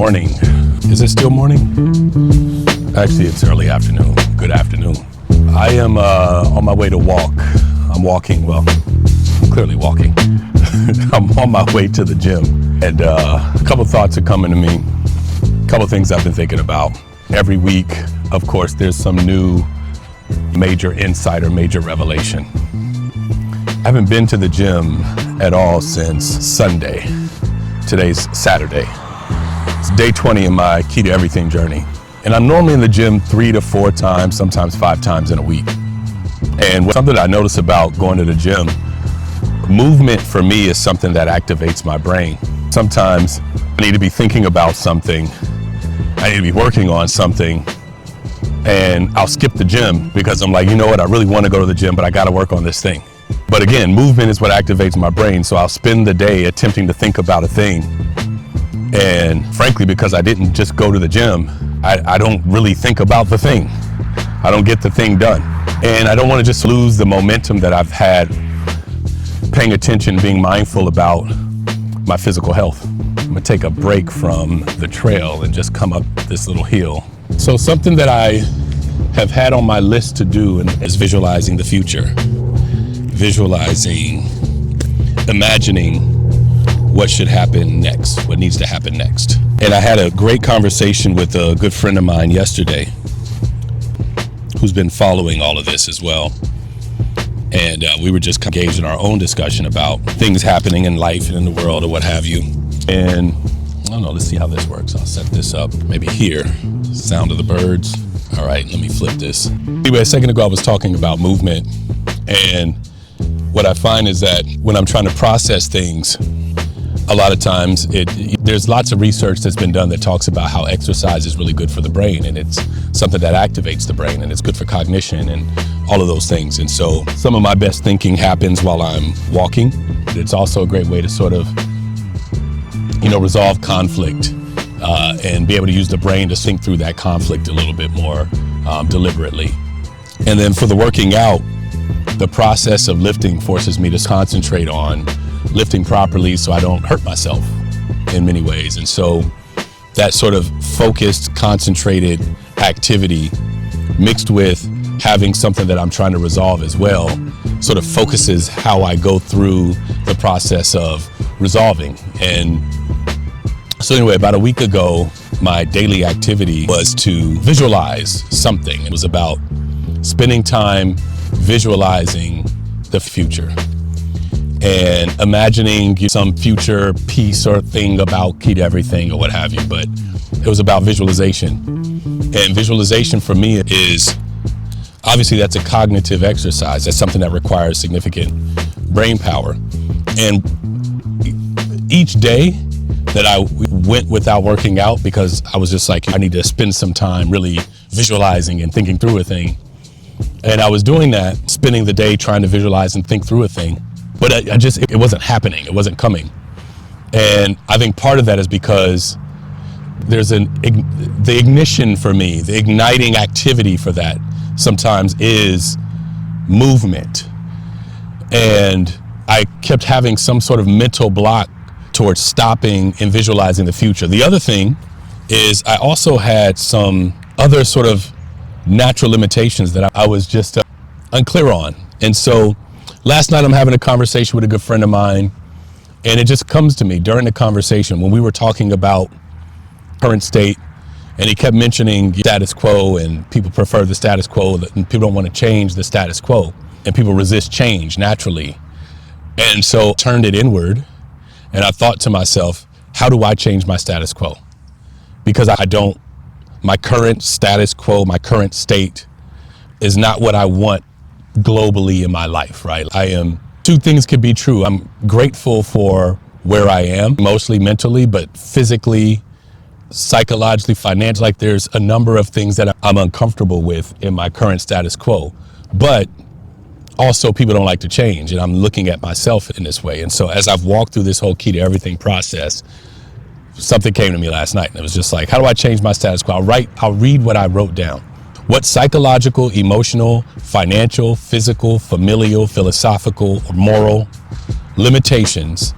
morning. Is it still morning? Actually, it's early afternoon. Good afternoon. I am on my way to walk. I'm walking, well, I'm clearly walking. I'm on my way to the gym. And a couple thoughts are coming to me. A couple things I've been thinking about. Every week, of course, there's some new major insight or major revelation. I haven't been to the gym at all since Sunday. Today's Saturday. It's day 20 in my Key to Everything journey. And I'm normally in the gym 3 to 4 times, sometimes 5 times in a week. And something I notice about going to the gym, movement for me is something that activates my brain. Sometimes I need to be thinking about something, I need to be working on something, and I'll skip the gym because I'm like, you know what, I really want to go to the gym, but I got to work on this thing. But again, movement is what activates my brain, so I'll spend the day attempting to think about a thing. And frankly, because I didn't just go to the gym, I don't really think about the thing. I don't get the thing done. And I don't want to just lose the momentum that I've had paying attention, being mindful about my physical health. I'm gonna take a break from the trail and just come up this little hill. So something that I have had on my list to do is visualizing the future. Visualizing, imagining what should happen next, what needs to happen next. And I had a great conversation with a good friend of mine yesterday who's been following all of this as well. And we were just engaged in our own discussion about things happening in life and in the world or what have you. And I don't know, let's see how this works. I'll set this up maybe here. Sound of the birds. All right, let me flip this. Anyway, a second ago I was talking about movement, and what I find is that when I'm trying to process things, a lot of times there's lots of research that's been done that talks about how exercise is really good for the brain, and it's something that activates the brain, and it's good for cognition and all of those things. And so some of my best thinking happens while I'm walking. It's also a great way to sort of, resolve conflict and be able to use the brain to think through that conflict a little bit more deliberately. And then for the working out, the process of lifting forces me to concentrate on lifting properly so I don't hurt myself in many ways. And so that sort of focused, concentrated activity mixed with having something that I'm trying to resolve as well sort of focuses how I go through the process of resolving. And so anyway, about a week ago, my daily activity was to visualize something. It was about spending time visualizing the future and imagining some future piece or thing about Key to Everything or what have you. But it was about visualization. And visualization for me is, obviously that's a cognitive exercise. That's something that requires significant brain power. And each day that I went without working out, because I was just like, I need to spend some time really visualizing and thinking through a thing. And I was doing that, spending the day trying to visualize and think through a thing, but it wasn't happening. It wasn't coming. And I think part of that is because there's the ignition for me, the igniting activity for that sometimes is movement. And I kept having some sort of mental block towards stopping and visualizing the future. The other thing is I also had some other sort of natural limitations that I was just unclear on. And so last night I'm having a conversation with a good friend of mine, and it just comes to me during the conversation when we were talking about current state, and he kept mentioning status quo, and people prefer the status quo, and people don't want to change the status quo, and people resist change naturally. And so I turned it inward, and I thought to myself, how do I change my status quo? Because my current status quo, my current state is not what I want globally in my life, right? Two things could be true. I'm grateful for where I am, mostly mentally, but physically, psychologically, financially, like there's a number of things that I'm uncomfortable with in my current status quo. But also people don't like to change, and I'm looking at myself in this way. And so as I've walked through this whole Key to Everything process, something came to me last night, and it was just like, how do I change my status quo? I'll read what I wrote down. What psychological, emotional, financial, physical, familial, philosophical, or moral limitations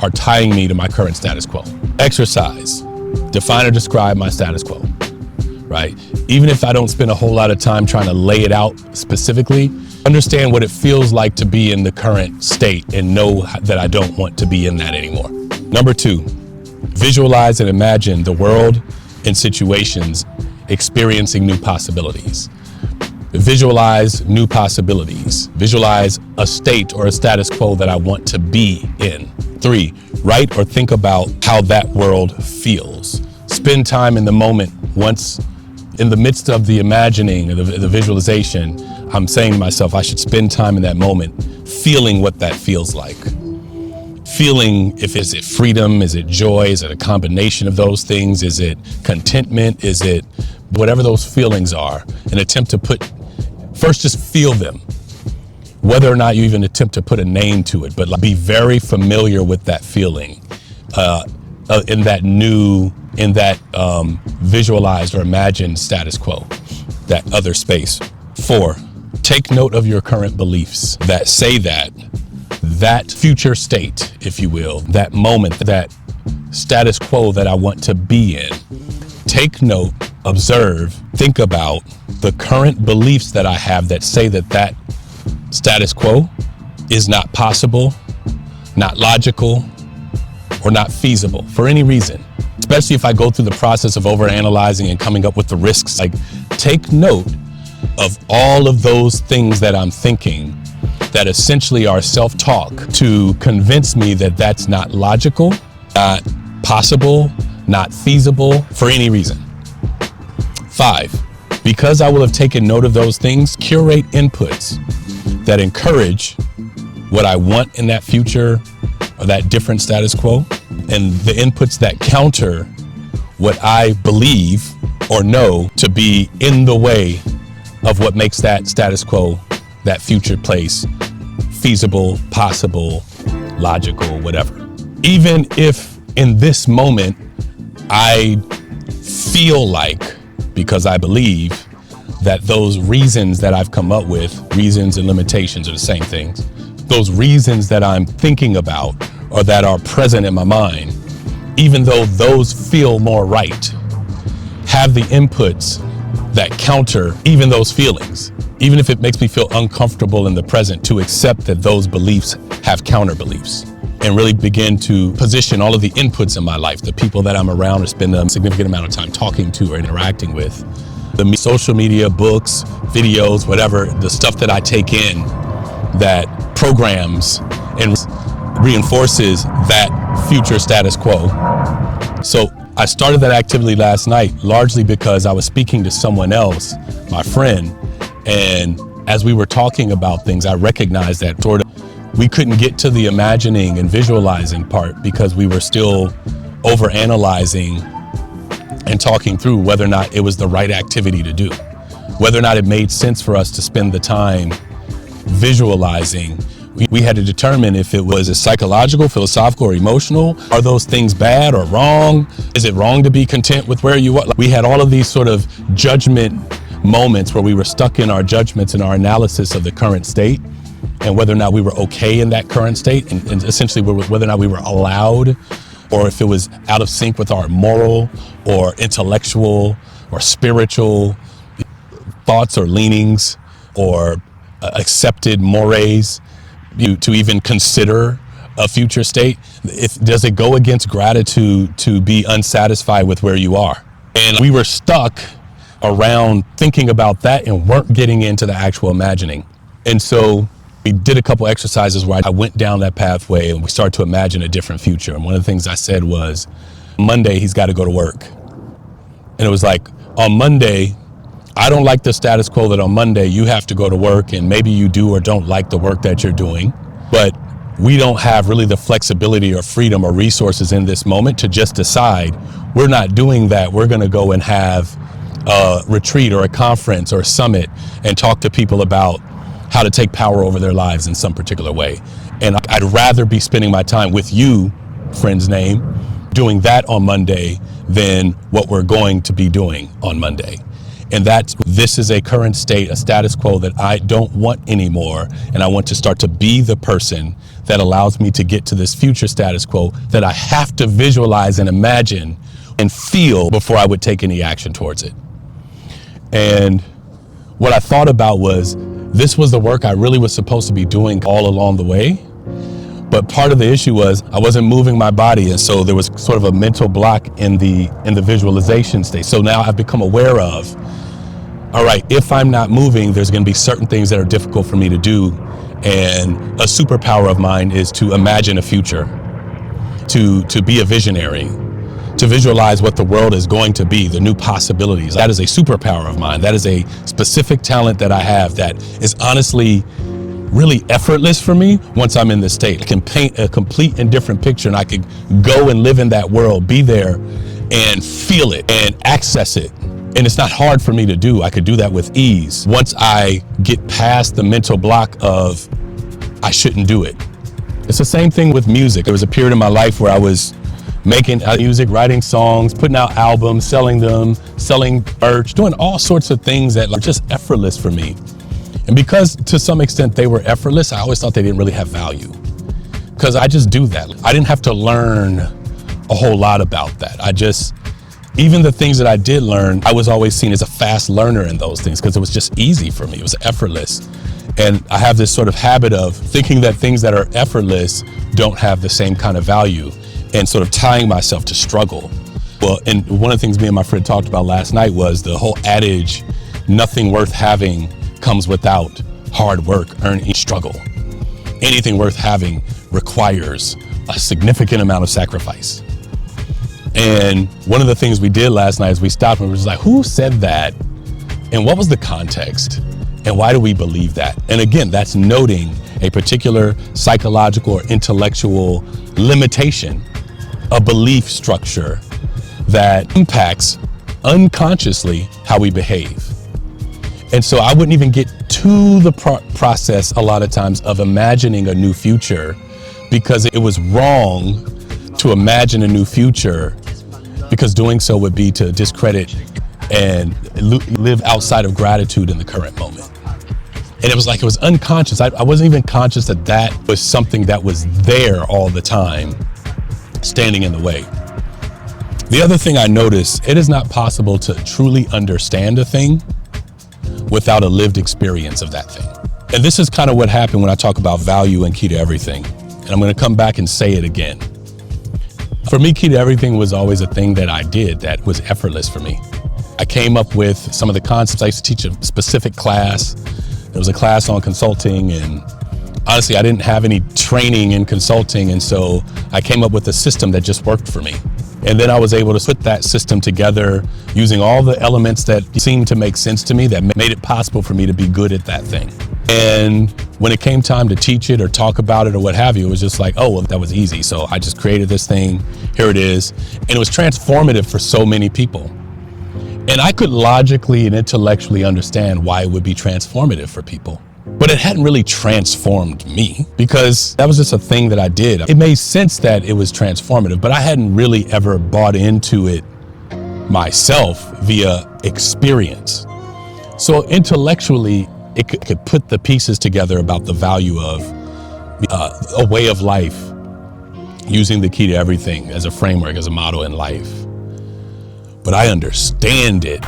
are tying me to my current status quo? Exercise. define or describe my status quo, right? Even if I don't spend a whole lot of time trying to lay it out specifically, understand what it feels like to be in the current state and know that I don't want to be in that anymore. Number 2, visualize and imagine the world and situations experiencing new possibilities. Visualize new possibilities. Visualize a state or a status quo that I want to be in. 3, write or think about how that world feels. Spend time in the moment. Once in the midst of the imagining, the visualization, I'm saying to myself, I should spend time in that moment, feeling what that feels like. Feeling, is it freedom? Is it joy? Is it a combination of those things? Is it contentment? Is it whatever those feelings are? An attempt to first just feel them. Whether or not you even attempt to put a name to it, but be very familiar with that feeling in that visualized or imagined status quo, that other space. 4, take note of your current beliefs that say that future state, if you will, that moment, that status quo that I want to be in. Take note, observe, think about the current beliefs that I have that say that status quo is not possible, not logical, or not feasible for any reason. Especially if I go through the process of overanalyzing and coming up with the risks. Like, take note of all of those things that I'm thinking that essentially are self-talk to convince me that that's not logical, not possible, not feasible for any reason. 5, because I will have taken note of those things, curate inputs that encourage what I want in that future or that different status quo, and the inputs that counter what I believe or know to be in the way of what makes that status quo, that future place, feasible, possible, logical, whatever. Even if in this moment I feel like, because I believe that those reasons that I've come up with, reasons and limitations are the same things, those reasons that I'm thinking about or that are present in my mind, even though those feel more right, have the inputs that counter even those feelings, even if it makes me feel uncomfortable in the present, to accept that those beliefs have counter beliefs and really begin to position all of the inputs in my life, the people that I'm around or spend a significant amount of time talking to or interacting with, the social media, books, videos, whatever, the stuff that I take in that programs and reinforces that future status quo. So I started that activity last night largely because I was speaking to someone else, my friend, and as we were talking about things, I recognized that we couldn't get to the imagining and visualizing part because we were still overanalyzing and talking through whether or not it was the right activity to do, whether or not it made sense for us to spend the time visualizing. We had to determine if it was a psychological, philosophical, or emotional. Are those things bad or wrong? Is it wrong to be content with where you are? We had all of these sort of judgment moments where we were stuck in our judgments and our analysis of the current state and whether or not we were okay in that current state, and essentially whether or not we were allowed, or if it was out of sync with our moral or intellectual or spiritual thoughts or leanings or accepted mores to even consider a future state. Does it go against gratitude to be unsatisfied with where you are? And we were stuck around thinking about that and weren't getting into the actual imagining. And so we did a couple exercises where I went down that pathway and we started to imagine a different future. And one of the things I said was, Monday, he's got to go to work. And it was like, on Monday, I don't like the status quo that on Monday you have to go to work, and maybe you do or don't like the work that you're doing, but we don't have really the flexibility or freedom or resources in this moment to just decide we're not doing that. We're going to go and have a retreat or a conference or a summit and talk to people about how to take power over their lives in some particular way. And I'd rather be spending my time with you, friend's name, doing that on Monday than what we're going to be doing on Monday. And this is a current state, a status quo that I don't want anymore. And I want to start to be the person that allows me to get to this future status quo that I have to visualize and imagine and feel before I would take any action towards it. And what I thought about was, this was the work I really was supposed to be doing all along the way. But part of the issue was I wasn't moving my body. And so there was sort of a mental block in the visualization state. So now I've become aware of, all right, if I'm not moving, there's going to be certain things that are difficult for me to do. And a superpower of mine is to imagine a future, to be a visionary, to visualize what the world is going to be, the new possibilities. That is a superpower of mine. That is a specific talent that I have that is honestly really effortless for me once I'm in this state. I can paint a complete and different picture, and I could go and live in that world, be there and feel it and access it. And it's not hard for me to do. I could do that with ease once I get past the mental block of I shouldn't do it. It's the same thing with music. There was a period in my life where I was making music, writing songs, putting out albums, selling them, selling merch, doing all sorts of things that are just effortless for me. And because to some extent they were effortless, I always thought they didn't really have value, because I just do that. I didn't have to learn a whole lot about that. Even the things that I did learn, I was always seen as a fast learner in those things because it was just easy for me. It was effortless. And I have this sort of habit of thinking that things that are effortless don't have the same kind of value, and sort of tying myself to struggle. Well, and one of the things me and my friend talked about last night was the whole adage, nothing worth having comes without hard work, earning, struggle. Anything worth having requires a significant amount of sacrifice. And one of the things we did last night is we stopped and we were just like, who said that? And what was the context? And why do we believe that? And again, that's noting a particular psychological or intellectual limitation, a belief structure that impacts unconsciously how we behave. And so I wouldn't even get to the process a lot of times of imagining a new future, because it was wrong to imagine a new future, because doing so would be to discredit and live outside of gratitude in the current moment. And it was unconscious. I wasn't even conscious that that was something that was there all the time, standing in the way. The other thing I noticed, it is not possible to truly understand a thing without a lived experience of that thing. And this is kind of what happened when I talk about value and key to everything. And I'm going to come back and say it again. For me, key to everything was always a thing that I did that was effortless for me. I came up with some of the concepts. I used to teach a specific class. There was a class on consulting, and honestly, I didn't have any training in consulting. And so I came up with a system that just worked for me. And then I was able to put that system together using all the elements that seemed to make sense to me, that made it possible for me to be good at that thing. And when it came time to teach it or talk about it or what have you, it was just like, oh, well, that was easy. So I just created this thing, here it is. And it was transformative for so many people. And I could logically and intellectually understand why it would be transformative for people. But it hadn't really transformed me, because that was just a thing that I did. It made sense that it was transformative, but I hadn't really ever bought into it myself via experience. So intellectually, it could put the pieces together about the value of a way of life, using the key to everything as a framework, as a motto in life. But I understand it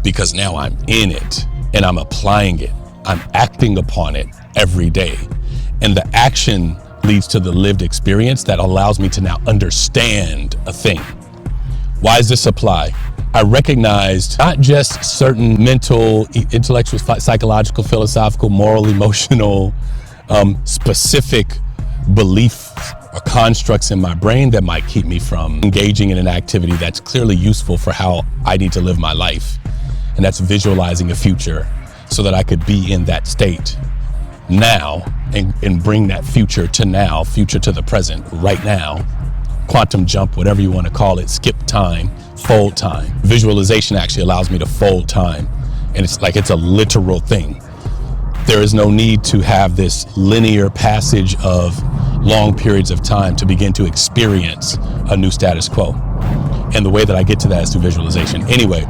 because now I'm in it and I'm applying it. I'm acting upon it every day. And the action leads to the lived experience that allows me to now understand a thing. Why does this apply? I recognized not just certain mental, intellectual, psychological, philosophical, moral, emotional, specific beliefs or constructs in my brain that might keep me from engaging in an activity that's clearly useful for how I need to live my life. And that's visualizing a future, so that I could be in that state now and bring that future to now, future to the present, right now. Quantum jump, whatever you want to call it, skip time, fold time. Visualization actually allows me to fold time. And it's like it's a literal thing. There is no need to have this linear passage of long periods of time to begin to experience a new status quo. And the way that I get to that is through visualization. Anyway,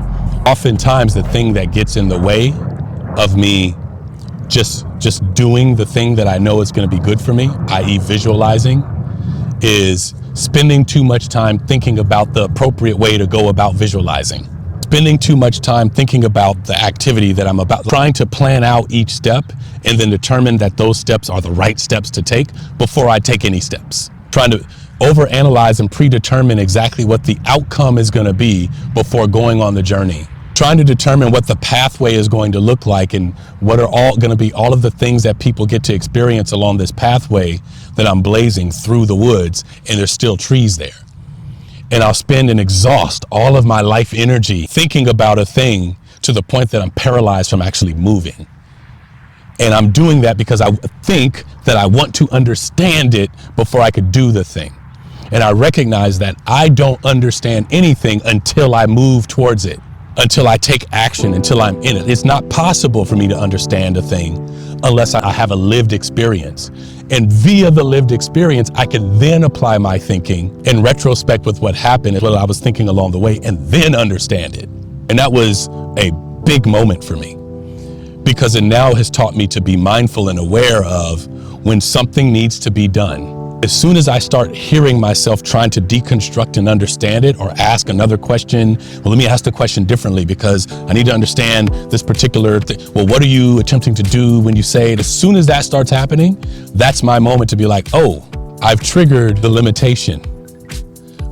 oftentimes the thing that gets in the way of me just doing the thing that I know is going to be good for me, i.e. visualizing, is spending too much time thinking about the appropriate way to go about visualizing, spending too much time thinking about the activity that I'm about, trying to plan out each step and then determine that those steps are the right steps to take before I take any steps, trying to overanalyze and predetermine exactly what the outcome is going to be before going on the journey, trying to determine what the pathway is going to look like and what are all going to be all of the things that people get to experience along this pathway that I'm blazing through the woods, and there's still trees there. And I'll spend and exhaust all of my life energy thinking about a thing to the point that I'm paralyzed from actually moving. And I'm doing that because I think that I want to understand it before I could do the thing. And I recognize that I don't understand anything until I move towards it, until I take action, until I'm in it. It's not possible for me to understand a thing unless I have a lived experience. And via the lived experience, I can then apply my thinking in retrospect with what happened, what I was thinking along the way, and then understand it. And that was a big moment for me, because it now has taught me to be mindful and aware of when something needs to be done. As soon as I start hearing myself trying to deconstruct and understand it or ask another question, well, let me ask the question differently because I need to understand this particular thing. Well, what are you attempting to do when you say it? As soon as that starts happening, that's my moment to be like, oh, I've triggered the limitation.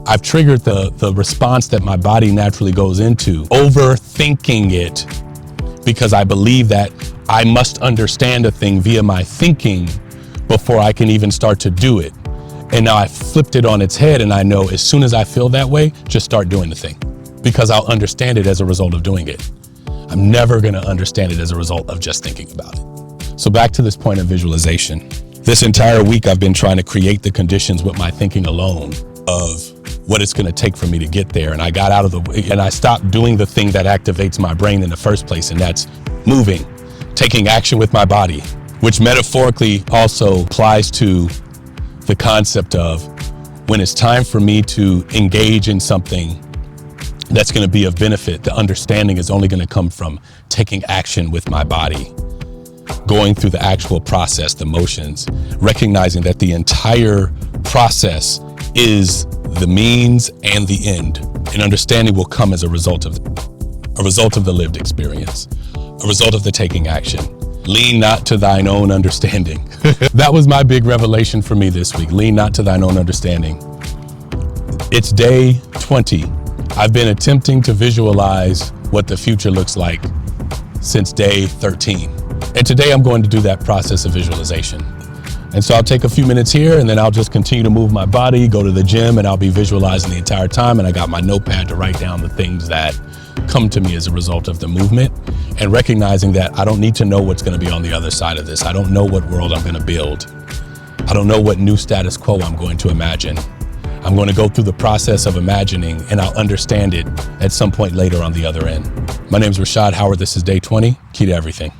I've triggered the response that my body naturally goes into, overthinking it, because I believe that I must understand a thing via my thinking before I can even start to do it. And now I flipped it on its head, and I know as soon as I feel that way, just start doing the thing, because I'll understand it as a result of doing it. I'm never gonna understand it as a result of just thinking about it. So back to this point of visualization. This entire week, I've been trying to create the conditions with my thinking alone of what it's gonna take for me to get there. And I got out of the way, and I stopped doing the thing that activates my brain in the first place, and that's moving, taking action with my body, which metaphorically also applies to the concept of when it's time for me to engage in something that's going to be of benefit, the understanding is only going to come from taking action with my body, going through the actual process, the motions, recognizing that the entire process is the means and the end. And understanding will come as a result of the lived experience, a result of the taking action. Lean not to thine own understanding. That was my big revelation for me this week. Lean not to thine own understanding. It's day 20. I've been attempting to visualize what the future looks like since day 13. And today I'm going to do that process of visualization. And so I'll take a few minutes here, and then I'll just continue to move my body, go to the gym, and I'll be visualizing the entire time. And I got my notepad to write down the things that come to me as a result of the movement, and recognizing that I don't need to know what's going to be on the other side of this. I don't know what world I'm going to build. I don't know what new status quo I'm going to imagine. I'm going to go through the process of imagining, and I'll understand it at some point later on the other end. My name is Rashad Howard. This is day 20. Key to everything.